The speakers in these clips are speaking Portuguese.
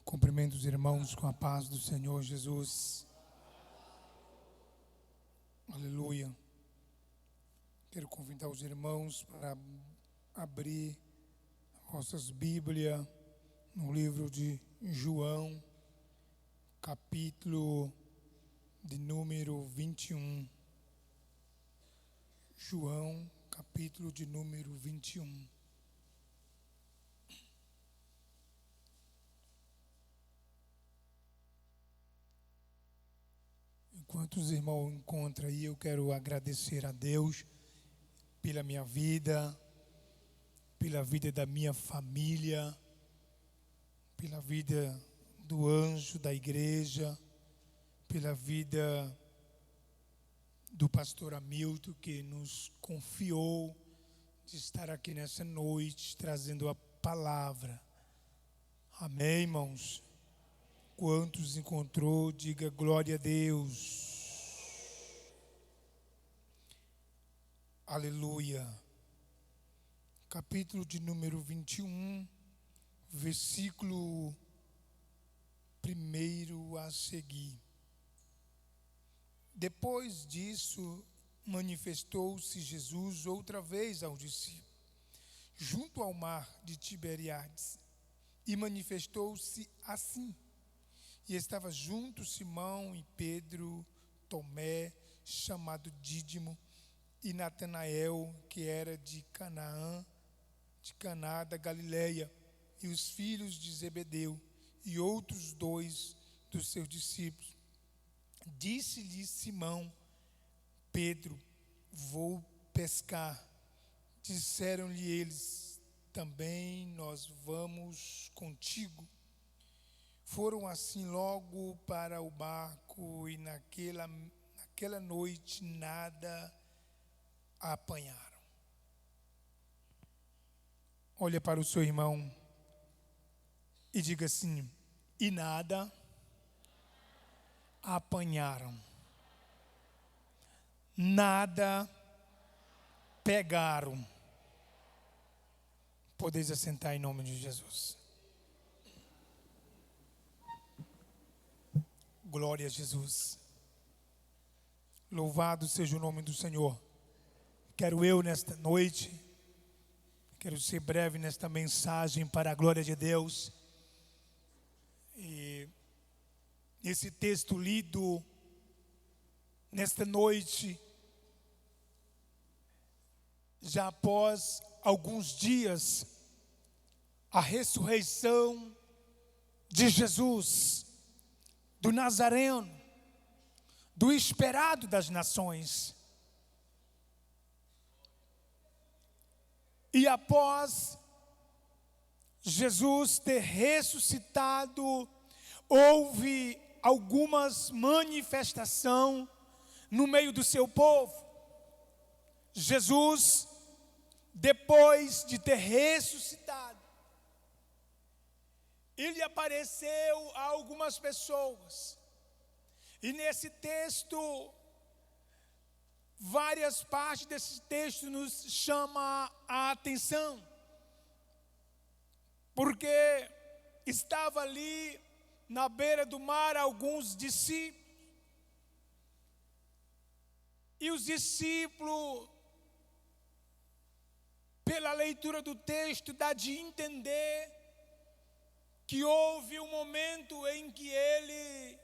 Cumprimento os irmãos com a paz do Senhor Jesus. Aleluia. Quero convidar os irmãos para abrir vossas Bíblias no livro de João, capítulo de número 21. João, capítulo de número 21. Enquanto os irmãos encontram aí, eu quero agradecer a Deus pela minha vida, pela vida da minha família, pela vida do anjo da igreja, pela vida do pastor Hamilton, que nos confiou de estar aqui nessa noite trazendo a palavra. Amém, irmãos? Quantos encontrou, diga glória a Deus. Aleluia. Capítulo de número 21, versículo 1 a seguir. Depois disso, manifestou-se Jesus outra vez aos discípulos, junto ao mar de Tiberíades, e manifestou-se assim. E estava junto Simão e Pedro, Tomé, chamado Dídimo, e Natanael, que era de Canaã, de Caná da Galileia, e os filhos de Zebedeu, e outros dois dos seus discípulos. Disse-lhe Simão, Pedro: vou pescar. Disseram-lhe eles: também nós vamos contigo. Foram assim logo para o barco e naquela noite nada apanharam. Olha para o seu irmão e diga assim: e nada apanharam. Nada pegaram. Podeis assentar em nome de Jesus. Glória a Jesus. Louvado seja o nome do Senhor. Quero eu nesta noite, quero ser breve nesta mensagem para a glória de Deus. E esse texto lido nesta noite, já após alguns dias, a ressurreição de Jesus, do Nazareno, do esperado das nações. E após Jesus ter ressuscitado, houve algumas manifestações no meio do seu povo. Jesus, depois de ter ressuscitado, ele apareceu a algumas pessoas. E nesse texto, várias partes desse texto nos chama a atenção. Porque estava ali na beira do mar alguns discípulos. E os discípulos, pela leitura do texto, dá de entender que houve um momento em que eles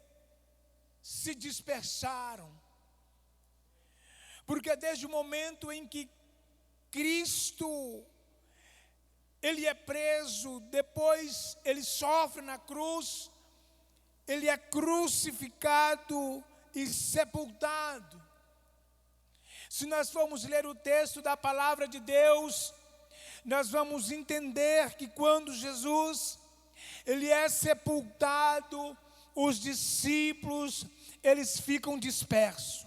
se dispersaram. Porque desde o momento em que Cristo, ele é preso, depois ele sofre na cruz, ele é crucificado e sepultado. Se nós formos ler o texto da palavra de Deus, nós vamos entender que quando Jesus, ele é sepultado, os discípulos, eles ficam dispersos.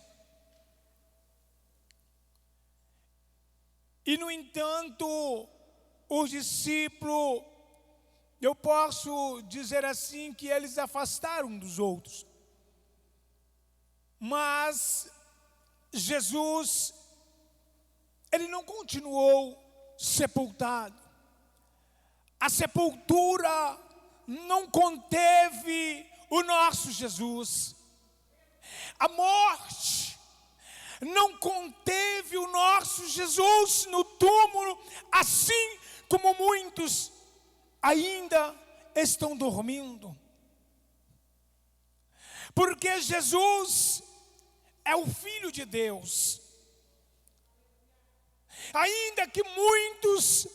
E no entanto, os discípulos, eu posso dizer assim, que eles afastaram um dos outros. Mas Jesus, ele não continuou sepultado. A sepultura não conteve o nosso Jesus. A morte não conteve o nosso Jesus no túmulo, assim como muitos ainda estão dormindo. Porque Jesus é o Filho de Deus. Ainda que muitos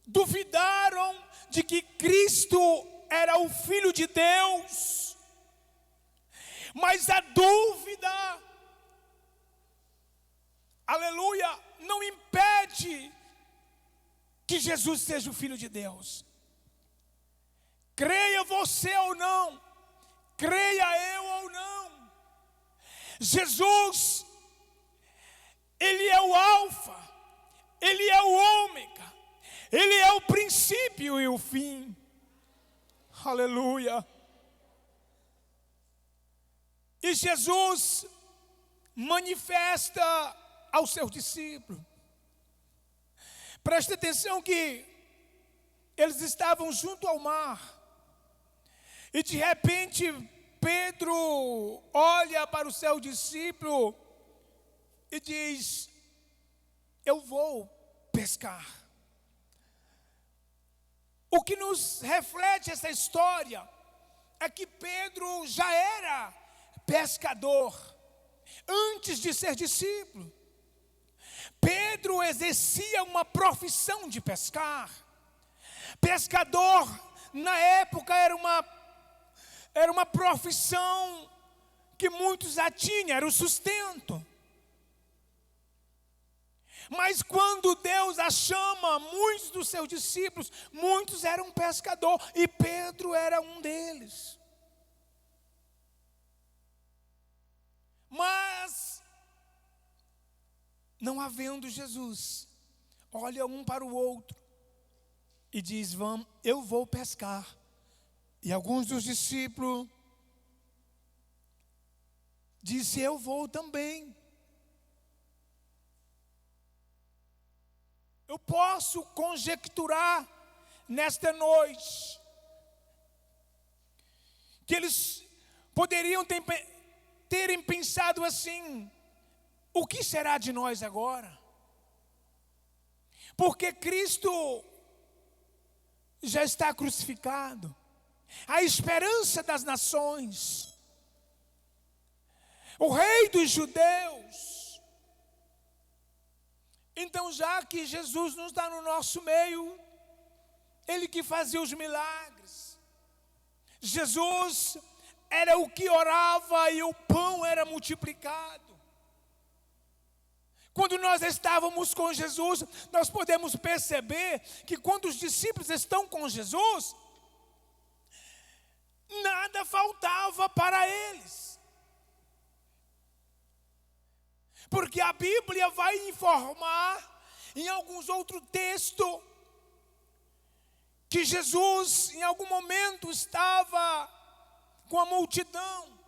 duvidaram de que Cristo era o Filho de Deus, mas a dúvida, aleluia, não impede que Jesus seja o Filho de Deus. Creia você ou não, creia eu ou não, Jesus, Ele é o Alfa, Ele é o Ômega, Ele é o princípio e o fim. Aleluia. E Jesus manifesta aos seus discípulos. Preste atenção que eles estavam junto ao mar. E de repente Pedro olha para o seu discípulo e diz: eu vou pescar. O que nos reflete essa história é que Pedro já era pescador antes de ser discípulo. Pedro exercia uma profissão de pescar. Pescador na época era uma profissão que muitos já tinham, era o sustento. Mas quando Deus a chama, muitos dos seus discípulos, muitos eram pescador, e Pedro era um deles. Mas, não havendo Jesus, olha um para o outro e diz: vamos, eu vou pescar. E alguns dos discípulos disseram: eu vou também. Eu posso conjecturar nesta noite que eles poderiam terem pensado assim: o que será de nós agora? Porque Cristo já está crucificado, a esperança das nações, o Rei dos judeus. Então, já que Jesus não está no nosso meio, Ele que fazia os milagres, Jesus era o que orava e o pão era multiplicado. Quando nós estávamos com Jesus, nós podemos perceber que quando os discípulos estão com Jesus, nada faltava para eles. Porque a Bíblia vai informar em alguns outros textos que Jesus em algum momento estava com a multidão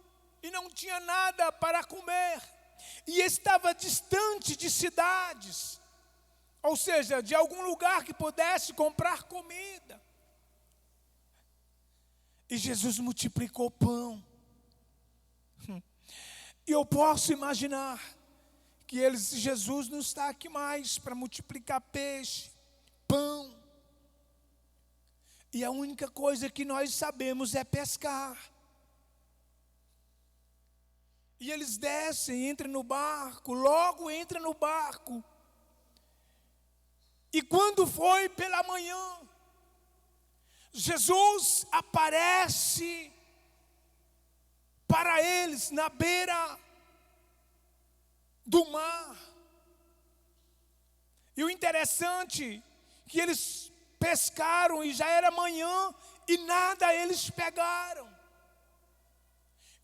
e não tinha nada para comer. E estava distante de cidades, ou seja, de algum lugar que pudesse comprar comida. E Jesus multiplicou pão. E eu posso imaginar que Jesus não está aqui mais para multiplicar peixe, pão. E a única coisa que nós sabemos é pescar. E eles descem, entram no barco, logo entram no barco. E quando foi pela manhã, Jesus aparece para eles na beira do mar. E o interessante é que eles pescaram e já era manhã e nada eles pegaram.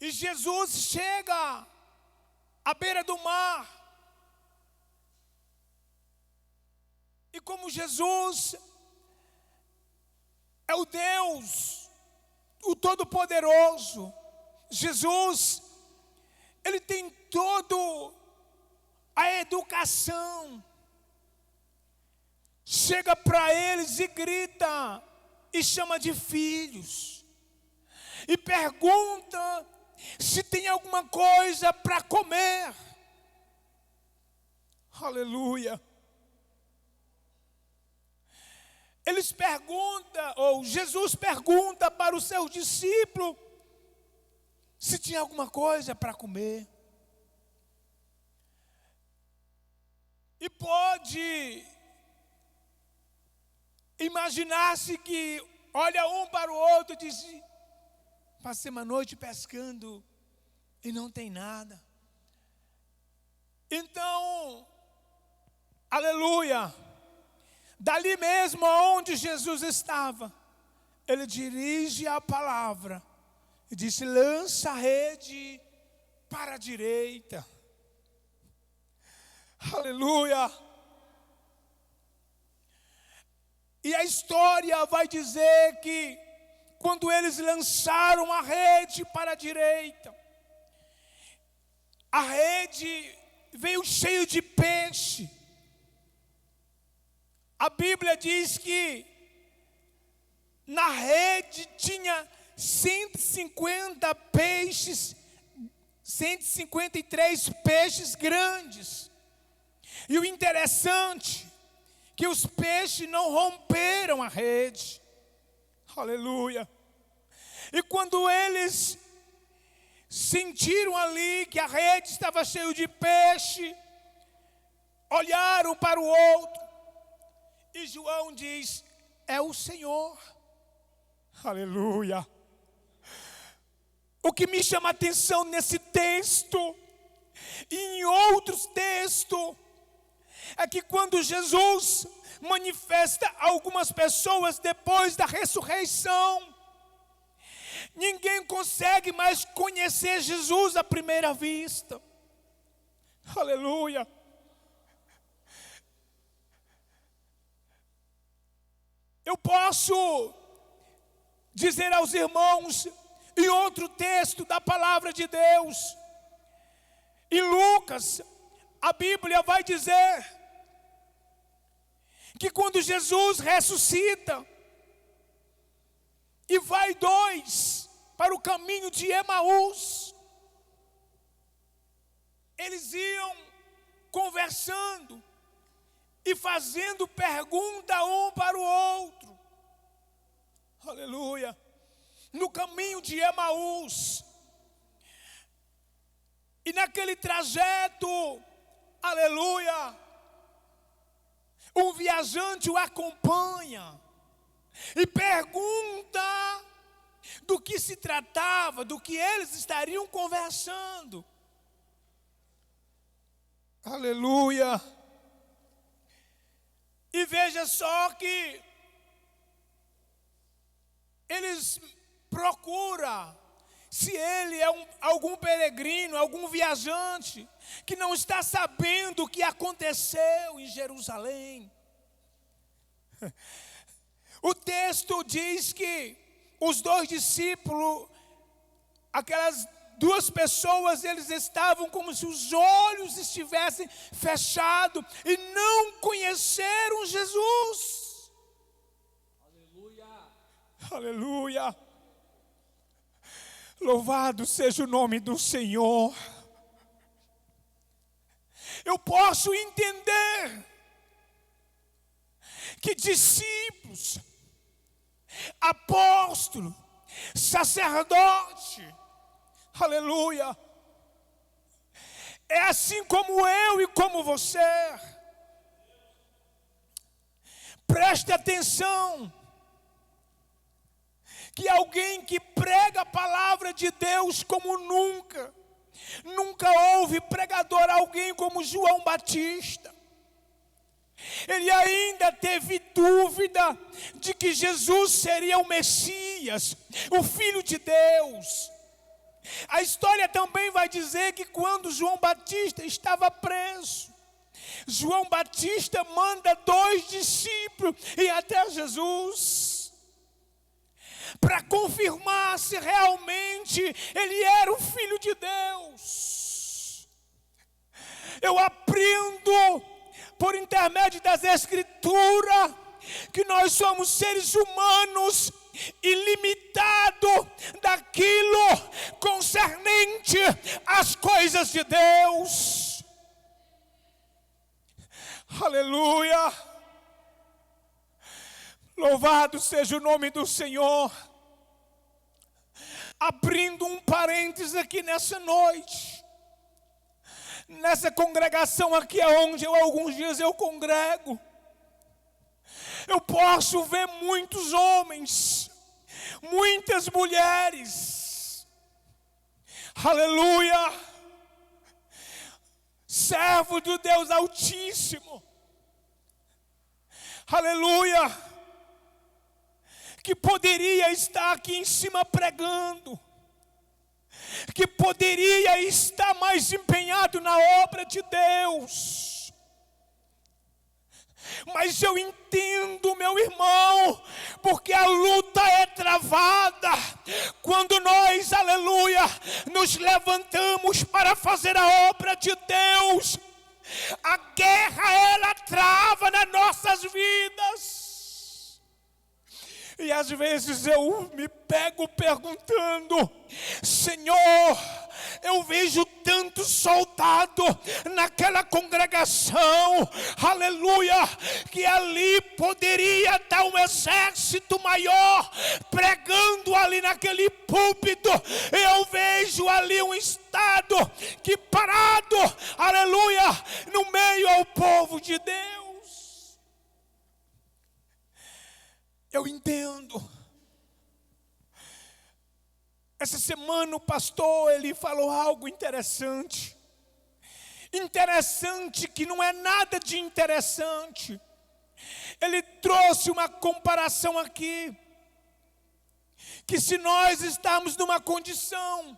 E Jesus chega à beira do mar. E como Jesus é o Deus, o Todo-Poderoso, Jesus, Ele tem todo a educação. Chega para eles e grita: e chama de filhos. E pergunta se tem alguma coisa para comer. Aleluia. Eles perguntam, ou Jesus pergunta para os seus discípulos se tinha alguma coisa para comer. E pode imaginar-se que olha um para o outro e diz: passei uma noite pescando e não tem nada. Então, aleluia, dali mesmo onde Jesus estava, ele dirige a palavra e disse: lança a rede para a direita. Aleluia. E a história vai dizer que quando eles lançaram a rede para a direita, a rede veio cheia de peixe. A Bíblia diz que na rede tinha 150 peixes, 153 peixes grandes. E o interessante que os peixes não romperam a rede. Aleluia. E quando eles sentiram ali que a rede estava cheia de peixe, olharam para o outro, e João diz: é o Senhor. Aleluia. O que me chama a atenção nesse texto e em outros textos é que quando Jesus manifesta a algumas pessoas depois da ressurreição, ninguém consegue mais conhecer Jesus à primeira vista. Aleluia. Eu posso dizer aos irmãos, em outro texto da palavra de Deus, em Lucas, a Bíblia vai dizer que quando Jesus ressuscita e vai dois para o caminho de Emaús, eles iam conversando e fazendo pergunta um para o outro. Aleluia. No caminho de Emaús. E naquele trajeto, aleluia, um viajante o acompanha e pergunta do que se tratava, do que eles estariam conversando. Aleluia. E veja só que eles procuram se ele é algum peregrino, algum viajante que não está sabendo o que aconteceu em Jerusalém. O texto diz que os dois discípulos, aquelas duas pessoas, eles estavam como se os olhos estivessem fechados e não conheceram Jesus. Aleluia. Aleluia. Louvado seja o nome do Senhor. Eu posso entender que discípulos, apóstolo, sacerdote, aleluia, é assim como eu e como você. Preste atenção, que alguém que prega a palavra de Deus como nunca houve pregador alguém como João Batista. Ele ainda teve dúvida de que Jesus seria o Messias, o Filho de Deus. A história também vai dizer que quando João Batista estava preso, João Batista manda 2 discípulos ir até Jesus para confirmar se realmente ele era o Filho de Deus. Eu aprendo por intermédio das Escrituras que nós somos seres humanos ilimitado daquilo concernente às coisas de Deus. Aleluia! Louvado seja o nome do Senhor. Abrindo um parênteses aqui nessa noite, nessa congregação aqui onde alguns dias eu congrego, eu posso ver muitos homens, muitas mulheres, aleluia, servo do Deus Altíssimo, aleluia, que poderia estar aqui em cima pregando, que poderia estar mais empenhado na obra de Deus. Mas eu entendo, meu irmão, porque a luta é travada quando nós, aleluia, nos levantamos para fazer a obra de Deus. A guerra, ela trava nas nossas vidas. E às vezes eu me pego perguntando: Senhor, eu vejo tanto soldado naquela congregação, aleluia, que ali poderia estar um exército maior pregando ali naquele púlpito. Eu vejo ali um estado que parado, aleluia, no meio ao povo de Deus. Eu entendo. Essa semana o pastor, ele falou algo interessante. Interessante que não é nada de interessante. Ele trouxe uma comparação aqui. Que se nós estamos numa condição,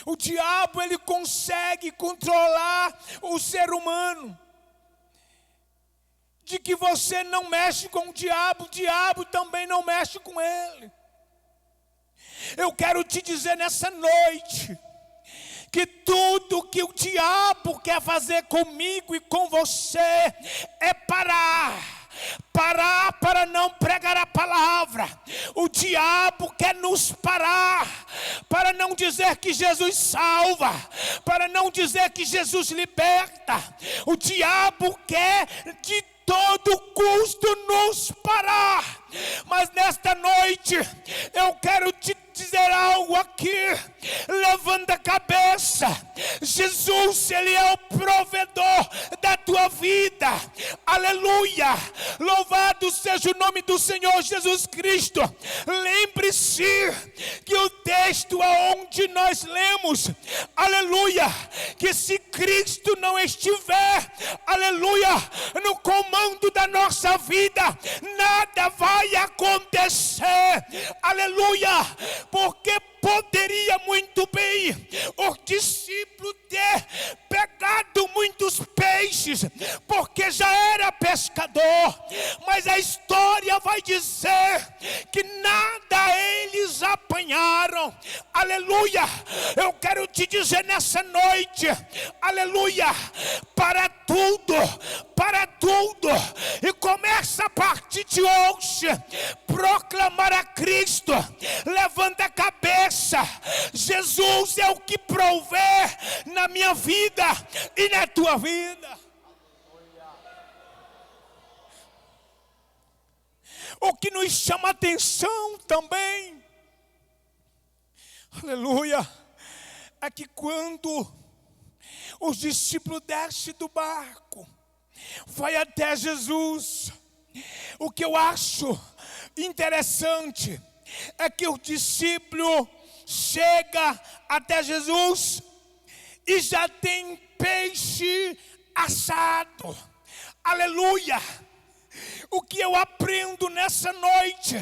o diabo, ele consegue controlar o ser humano. De que você não mexe com o diabo também não mexe com ele. Eu quero te dizer nessa noite, que tudo que o diabo quer fazer comigo e com você é parar para não pregar a palavra. O diabo quer nos parar, para não dizer que Jesus salva, para não dizer que Jesus liberta. O diabo quer de todo custo nos parar. Mas nesta noite eu quero te dizer algo aqui. Levanta a cabeça. Jesus, ele é o provedor da tua vida. Aleluia. Louvado seja o nome do Senhor Jesus Cristo. Lembre-se que o texto aonde nós lemos, aleluia, que se Cristo não estiver, aleluia, no comando da nossa vida, nada vai acontecer, aleluia, porque poderia muito bem o discípulo ter pegado muitos peixes, porque já era pescador, mas a história vai dizer que nada eles apanharam. Aleluia. Eu quero te dizer nessa noite, aleluia, para tudo, e começa a partir de hoje proclamar a Cristo. Levanta a cabeça. Jesus é o que provê na minha vida e na tua vida. O que nos chama a atenção também, aleluia, é que quando os discípulos descem do barco, vai até Jesus. O que eu acho interessante é que o discípulo chega até Jesus e já tem peixe assado. Aleluia! O que eu aprendo nessa noite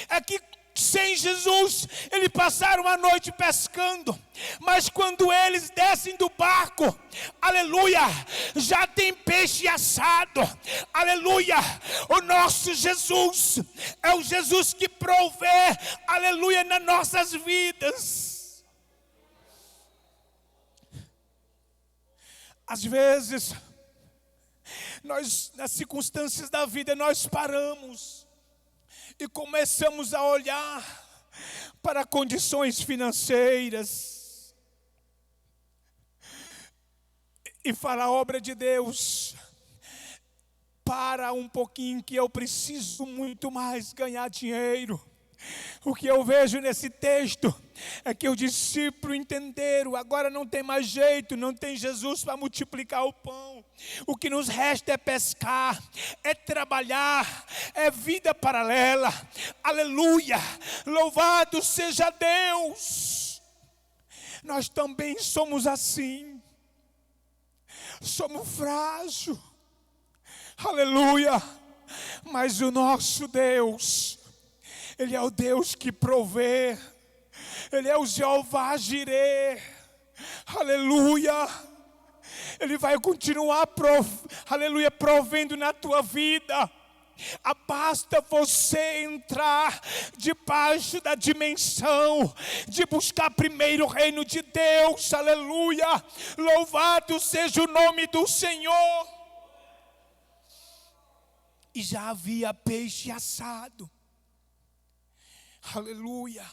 é que sem Jesus, eles passaram a noite pescando, mas quando eles descem do barco, aleluia, já tem peixe assado. Aleluia, o nosso Jesus é o Jesus que provê, aleluia, nas nossas vidas. Às vezes Nós, nas circunstâncias da vida, nós paramos e começamos a olhar para condições financeiras e falar: obra de Deus, para um pouquinho que eu preciso muito mais ganhar dinheiro. O que eu vejo nesse texto é que os discípulos entenderam: agora não tem mais jeito, não tem Jesus para multiplicar o pão. O que nos resta é pescar, é trabalhar, é vida paralela. Aleluia! Louvado seja Deus! Nós também somos assim. Somos frágeis. Aleluia! Mas o nosso Deus, Ele é o Deus que provê. Ele é o Jeová Jireh. Aleluia. Ele vai continuar aleluia, provendo na tua vida. Basta você entrar debaixo da dimensão de buscar primeiro o reino de Deus. Aleluia. Louvado seja o nome do Senhor. E já havia peixe assado. Aleluia.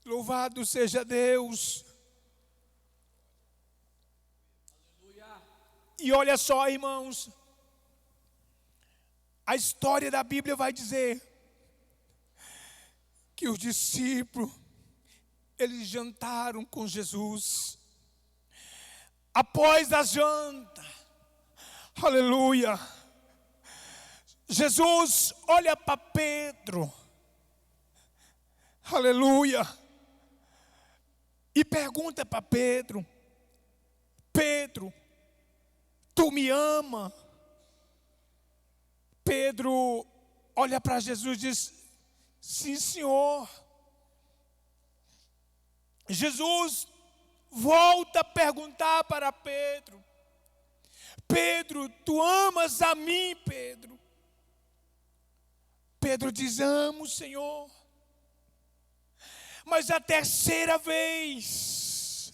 Louvado seja Deus. Aleluia. E olha só, irmãos, a história da Bíblia vai dizer que os discípulos, eles jantaram com Jesus. Após a janta, aleluia, Jesus olha para Pedro, aleluia, e pergunta para Pedro: Pedro, tu me ama? Pedro olha para Jesus e diz: sim, Senhor. Jesus volta a perguntar para Pedro: Pedro, tu amas a mim, Pedro? Pedro diz: amo, Senhor. Mas a terceira vez,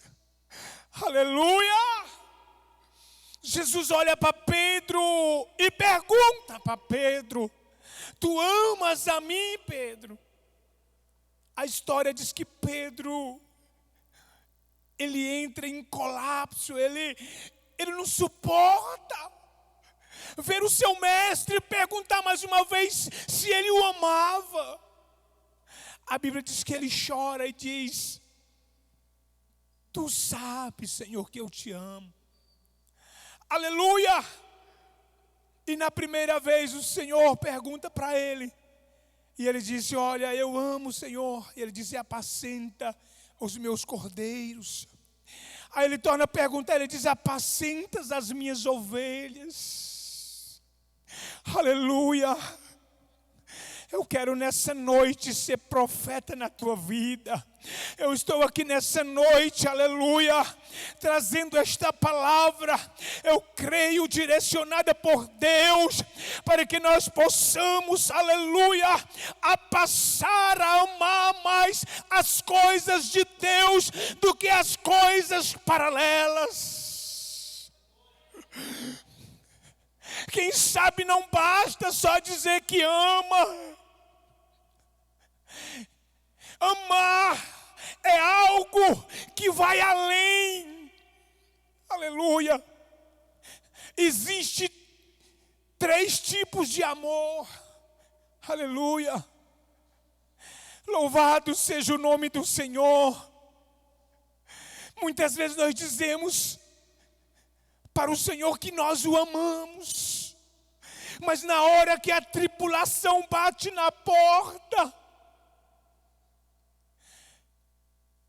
aleluia, Jesus olha para Pedro e pergunta para Pedro: tu amas a mim, Pedro? A história diz que Pedro, ele entra em colapso, ele não suporta ver o seu mestre perguntar mais uma vez se ele o amava. A Bíblia diz que ele chora e diz: tu sabes, Senhor, que eu te amo. Aleluia! E na primeira vez o Senhor pergunta para ele, e ele disse: olha, eu amo, Senhor. E ele disse: apacenta os meus cordeiros. Aí ele torna a perguntar, ele diz: apacentas as minhas ovelhas. Aleluia! Eu quero nessa noite ser profeta na tua vida. Eu estou aqui nessa noite, aleluia, trazendo esta palavra, eu creio, direcionada por Deus, para que nós possamos, aleluia, a passar a amar mais as coisas de Deus do que as coisas paralelas. Quem sabe não basta só dizer que ama. Amar é algo que vai além. Aleluia. Existe 3 tipos de amor. Aleluia. Louvado seja o nome do Senhor. Muitas vezes nós dizemos para o Senhor que nós o amamos, mas na hora que a tribulação bate na porta,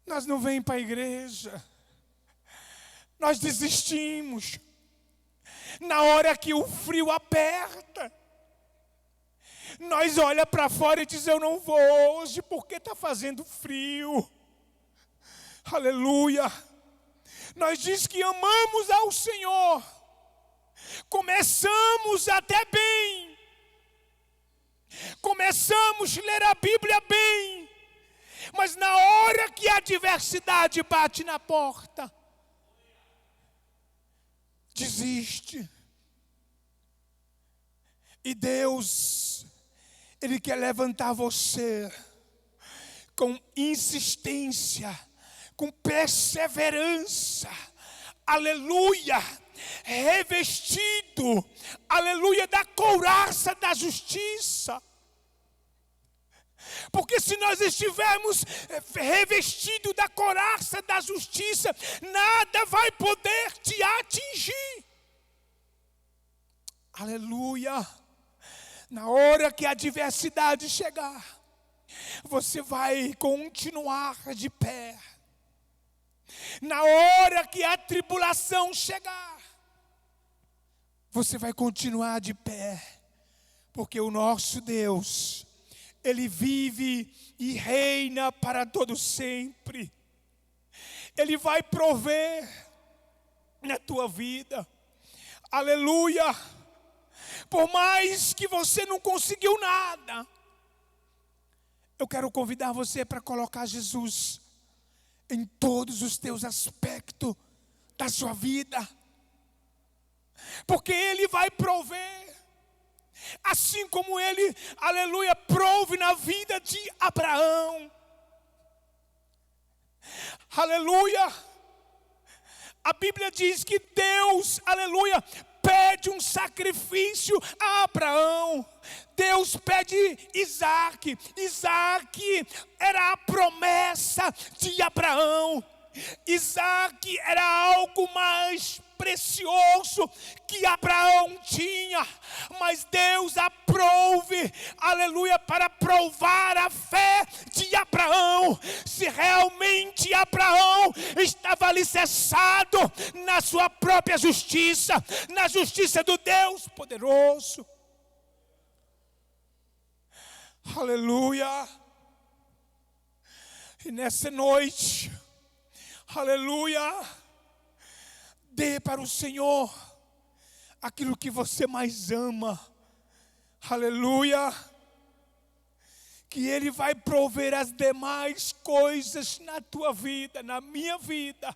nós não vamos para a igreja, nós desistimos. Na hora que o frio aperta, nós olhamos para fora e dizemos: eu não vou hoje porque está fazendo frio. Aleluia. Nós dizemos que amamos ao Senhor, começamos até bem, começamos a ler a Bíblia bem, mas na hora que a adversidade bate na porta, desiste. E Deus, Ele quer levantar você com insistência, com perseverança, aleluia, revestido, aleluia, da couraça da justiça. Porque se nós estivermos revestidos da couraça da justiça, nada vai poder te atingir. Aleluia. Na hora que a adversidade chegar, você vai continuar de pé. Na hora que a tribulação chegar, você vai continuar de pé. Porque o nosso Deus, Ele vive e reina para todo sempre. Ele vai prover na tua vida. Aleluia. Por mais que você não conseguiu nada, eu quero convidar você para colocar Jesus em todos os teus aspectos da sua vida. Porque Ele vai prover. Assim como Ele, aleluia, prove na vida de Abraão. Aleluia. A Bíblia diz que Deus, aleluia, pede um sacrifício a Abraão. Deus pede Isaac. Isaac era a promessa de Abraão. Isaac era algo mais precioso que Abraão tinha, mas Deus aprove, aleluia, para provar a fé de Abraão, se realmente Abraão estava alicerçado na sua própria justiça, na justiça do Deus poderoso. Aleluia. E nessa noite, aleluia, dê para o Senhor aquilo que você mais ama. Aleluia. Que Ele vai prover as demais coisas na tua vida, na minha vida.